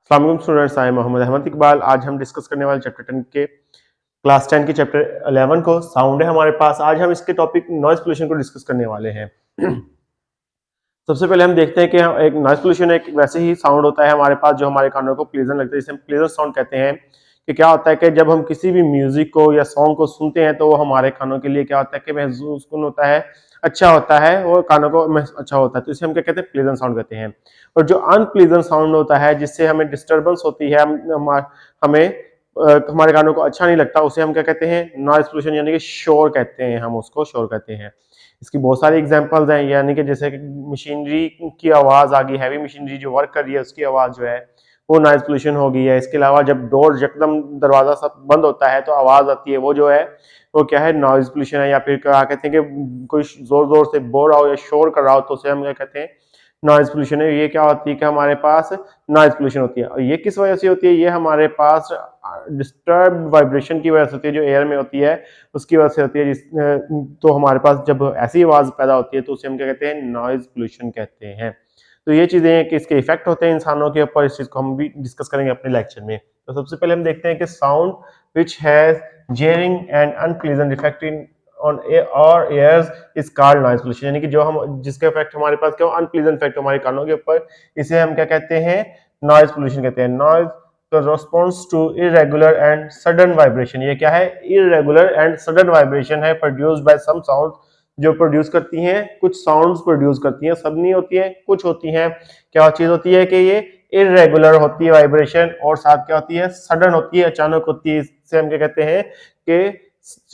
अस्सलाम वालेकुम students, I am Mohammad Ahmad Iqbal. आज हम डिस्कस करने वाले चैप्टर 10 के क्लास 10 के चैप्टर 11 को साउंड है हमारे पास। आज हम इसके टॉपिक नॉइज पोल्यूशन को डिस्कस करने वाले हैं। सबसे पहले हम देखते हैं कि एक नॉइज पोल्यूशन एक वैसे ही साउंड होता है हमारे पास जो हमारे कानों को प्लेजेंट लगता है, जिसे हम प्लेजेंट साउंड कहते हैं। कि क्या होता है कि जब हम किसी भी म्यूजिक को या सॉन्ग को सुनते हैं तो वो हमारे कानों के लिए क्या होता है कि महसूस होता है, अच्छा होता है, और कानों को अच्छा होता है, तो इसे हम क्या कहते हैं, प्लेजेंट साउंड कहते हैं। और जो अनप्लेजेंट साउंड होता है जिससे हमें डिस्टर्बेंस होती है, हमें हमारे कानों को अच्छा नहीं लगता, उसे हम क्या कहते हैं, नॉइज पोल्यूशन, यानी कि शोर कहते हैं। हम उसको शोर कहते हैं। इसकी बहुत सारी एग्जांपल्स हैं, यानी कि जैसे कि मशीनरी की आवाज आ गई, हैवी मशीनरी जो वर्क कर रही है उसकी आवाज जो है वो नॉइज पोल्यूशन हो गई है। इसके अलावा जब डोर एकदम दरवाजा सब बंद होता है तो आवाज आती है, वो जो है वो क्या है, नॉइज पोल्यूशन है। या फिर क्या कहते हैं कि कोई जोर जोर से बोल रहा हो या शोर कर रहा हो तो उसे हम क्या कहते हैं, नॉइज पोल्यूशन है। ये क्या होती है कि हमारे पास नॉइज पोल्यूशन होती है। और ये किस वजह से होती है, ये हमारे पास डिस्टर्ब वाइब्रेशन की वजह से होती है, जो एयर में होती है उसकी वजह से होती है। तो हमारे पास जब ऐसी आवाज पैदा होती है तो उसे हम क्या कहते हैं, नॉइज पोल्यूशन कहते हैं। तो ये चीजें हैं कि इसके इफेक्ट होते हैं इंसानों के ऊपर, इस चीज को हम भी डिस्कस करेंगे अपने लेक्चर में। तो सबसे पहले हम देखते हैं कि sound which has jarring and unpleasant effect in on our ears is called noise pollution, यानी कि जो हम जिसका इफेक्ट हमारे पास क्या, अनप्लीजेंट इफेक्ट हमारे कानों के ऊपर, इसे हम क्या कहते हैं, नॉइज पोल्यूशन कहते हैं। Noise response to irregular and sudden vibration, ये क्या है, इरेगुलर एंड सडन वाइब्रेशन है प्रोड्यूस्ड बाय सम साउंड, जो प्रोड्यूस करती हैं, कुछ साउंड्स प्रोड्यूस करती हैं, सब नहीं होती हैं, कुछ होती हैं। क्या चीज होती है कि ये इरेगुलर होती है वाइब्रेशन, और साथ क्या होती है, सडन होती है, अचानक होती है। इससे हम क्या कहते हैं कि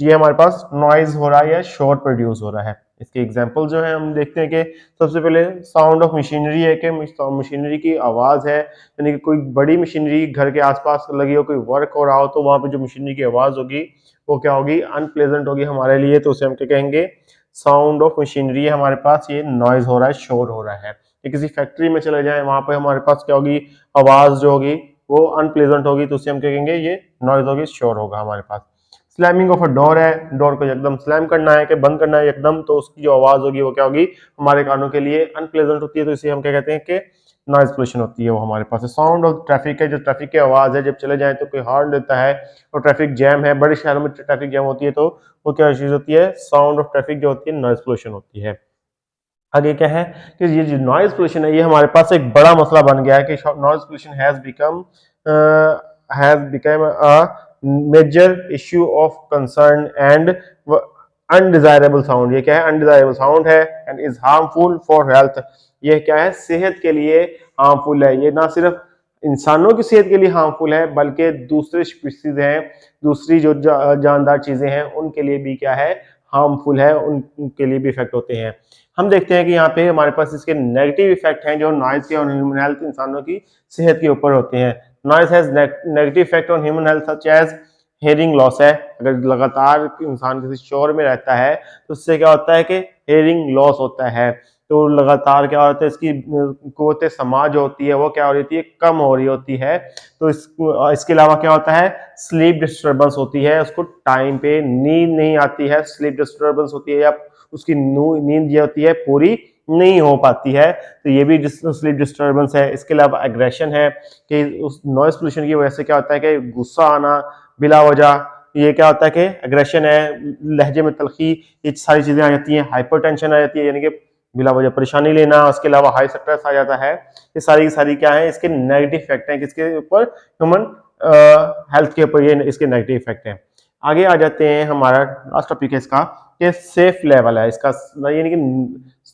ये हमारे पास नॉइज हो रहा है या शोर प्रोड्यूस हो रहा है। इसके एग्जांपल जो है हम देखते हैं कि सबसे पहले साउंड ऑफ मशीनरी है कि मशीनरी की आवाज है, यानी कि कोई बड़ी मशीनरी घर के आसपास लगी हो, कोई वर्क हो रहा हो, तो वहां पे जो मशीनरी की आवाज होगी वो क्या होगी, अनप्लेजेंट होगी हमारे लिए, तो उसे हम क्या कहेंगे, साउंड ऑफ मशीनरी है हमारे पास, ये नॉइज हो रहा है, शोर हो रहा है। या किसी फैक्ट्री में चले जाए, वहां पे हमारे पास क्या होगी, आवाज जो होगी वो अनप्लेजेंट होगी, तो उसे हम क्या कहेंगे, ये नॉइज होगी, शोर होगा हमारे पास। स्लैमिंग ऑफ अ डोर है, डोर को एकदम स्लैम करना है कि बंद करना है एकदम, तो उसकी जो आवाज होगी वो क्या होगी, हमारे कानों के लिए अनप्लेजेंट होती है, तो इसे हम क्या कहते हैं कि नॉइज पोल्यूशन होती है वो हमारे पास। साउंड ऑफ ट्रैफिक है, जो ट्रैफिक की आवाज है, जब चले जाए तो कोई हॉर्न देता है, और ट्रैफिक जैम है, बड़े शहरों में ट्रैफिक जैम होती है, तो वो क्या चीज होती है, साउंड ऑफ ट्रैफिक जो होती है, नॉइज पोल्यूशन होती है। आगे क्या है कि ये जो नॉइज पोल्यूशन है, ये हमारे पास एक बड़ा मसला बन गया है कि noise pollution has become a major issue of concern and undesirable sound. ये क्या है, अनडिजायरेबल साउंड है and is harmful for health. ये क्या है, सेहत के लिए हार्मफुल है। ये ना सिर्फ इंसानों की सेहत के लिए हार्मफुल है, बल्कि दूसरे स्पीसीज हैं, दूसरी जो जानदार चीजें हैं, उनके लिए भी क्या है, हार्मफुल है, उनके लिए भी इफेक्ट होते हैं। हम देखते हैं कि यहाँ पे हमारे पास इसके नेगेटिव इफेक्ट हैं, जो नॉइज के और ह्यूमन हेल्थ, इंसानों की सेहत के ऊपर होते हैं। Noise has negative effect on human health such as hearing loss है। अगर लगातार इंसान किसी शोर में रहता है तो उससे क्या होता है कि हेयरिंग लॉस होता है। तो लगातार क्या होता है, इसकी कुव्वत समाज होती है वो क्या हो रही है, कम हो रही होती है। तो इसके अलावा क्या होता है, स्लीप डिस्टर्बेंस होती है, उसको टाइम पे नींद नहीं आती है, स्लीप डिस्टर्बेंस होती है, या उसकी नींद ये होती है पूरी नहीं हो पाती है, तो ये भी स्लीप डिस्टर्बेंस है। इसके अलावा एग्रेशन है कि उस नॉइज पोल्यूशन की वजह से क्या होता है कि गुस्सा आना बिला वजह, ये क्या होता है कि एग्रेशन है, लहजे में तलखी, ये सारी चीजें आ जाती हैं। हाइपरटेंशन आ जाती है, यानी कि बिला वजह परेशानी लेना। उसके अलावा हाई स्ट्रेस आ जाता है। ये सारी की सारी क्या है, इसके नेगेटिव इफेक्ट हैं, किसके ऊपर, ह्यूमन हेल्थ के ऊपर, ये इसके नेगेटिव इफेक्ट हैं। आगे आ जाते हैं, हमारा लास्ट टॉपिक है इसका, कि सेफ लेवल है इसका, यानी कि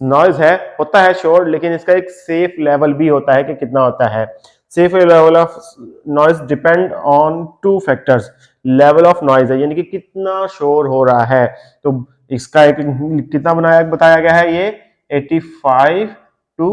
नॉइज है, होता है शोर, लेकिन इसका एक सेफ लेवल भी होता है कि कितना होता है। Safe level of noise depend on two factors. Level of noise है, यानी कि कितना शोर हो रहा है, तो इसका एक कितना बताया गया है, ये 85 टू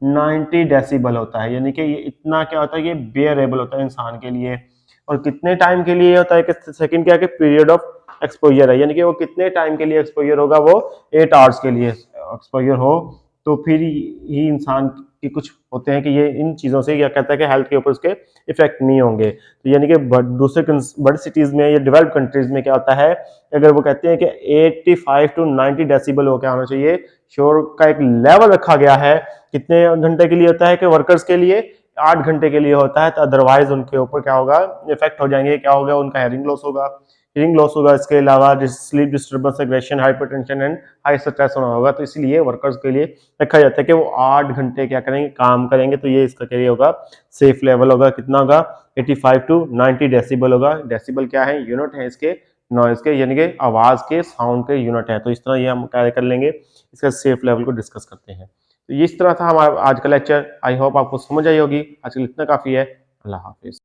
90 डेसिबल होता है, यानी कि ये इतना क्या होता है, ये बेयरेबल होता है इंसान के लिए। और कितने टाइम के लिए होता है, कि सेकंड क्या है, कि पीरियड ऑफ एक्सपोजर है, यानी कि वो कितने टाइम के लिए एक्सपोजर होगा, वो 8 आवर्स के लिए एक्सपोजर हो, तो फिर ही इंसान की कुछ होते हैं कि ये इन चीज़ों से क्या कहता है कि हेल्थ के ऊपर उसके इफेक्ट नहीं होंगे। तो यानी कि दूसरे बड़ी सिटीज़ में या डेवलप्ड कंट्रीज में क्या होता है, अगर वो कहते हैं कि 85 टू 90 डेसिबल हो क्या होना चाहिए, शोर का एक लेवल रखा गया है, कितने घंटे के लिए होता है कि वर्कर्स के लिए 8 घंटे के लिए होता है, तो अदरवाइज उनके ऊपर क्या होगा, इफेक्ट हो जाएंगे, क्या होगा, उनका हेयरिंग लॉस होगा, इसके अलावा sleep disturbance, aggression, hypertension and high stress होना होगा। तो इसीलिए वर्कर्स के लिए रखा जाता है कि वो 8 घंटे क्या करेंगे, काम करेंगे। तो ये इसका क्या होगा, सेफ लेवल होगा, कितना होगा, 85 टू 90 डेसिबल होगा। डेसिबल क्या है, यूनिट है इसके नॉइज के, यानी कि आवाज के, साउंड के यूनिट है। तो इस तरह ये हम क्या कर लेंगे, इसका सेफ लेवल को डिस्कस करते हैं। तो इस तरह था हमारा आज का लेक्चर। आई होप आपको समझ आई होगी। आज के लिए इतना काफी है। अल्लाह हाफिज।